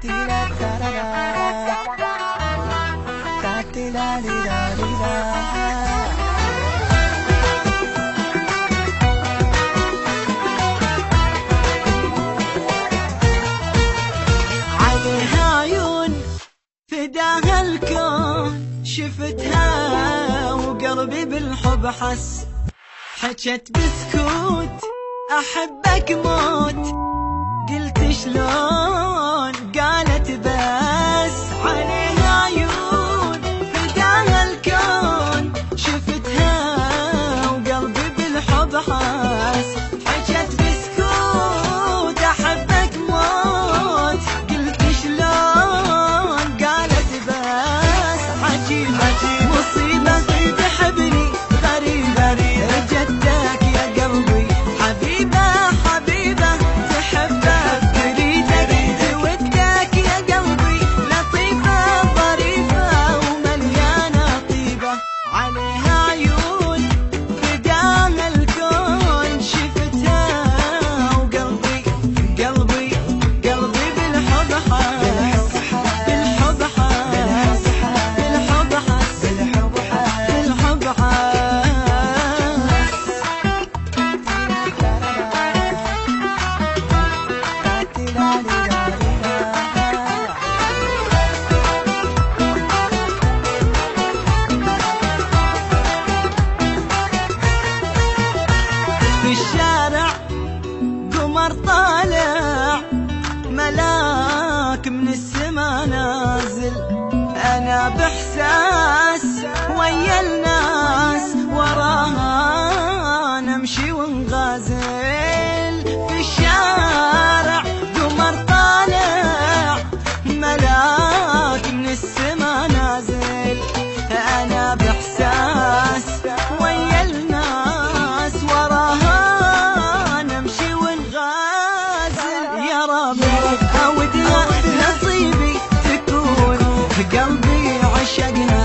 عليها عيون فداها الكون، شفتها وقلبي بالحب حس، حكت بسكوت أحبك موت، قلت شلون قالت بس. عليها عيون فداها الكون، شفتها وقلبي بالحب حس، حكت بسكوت أحبك موت، قلت شلون قالت بس. عجيب مصيبة تحبني غريبة، جدك يا قلبي حبيبة حبيبة، تحبك تريدك تودك يا قلبي، لطيفة ظريفة ومليانة طيبة. عليها عيون فداها الكون، شفتها وقلبي قلبي قلبي بالحب حس، بالحب حس، بالحب حس، بالحب حس. في الشارع قمر طالع، ملاك من السما نازل، أنا بإحساس ويا الناس وراها نمشي ونغازل. في الشارع قمر طالع، ملاك من السما نازل، أنا بإحساس ويا الناس وراها نمشي ونغازل. يا ربي أودها نصيبي تكون، قلبي عشقها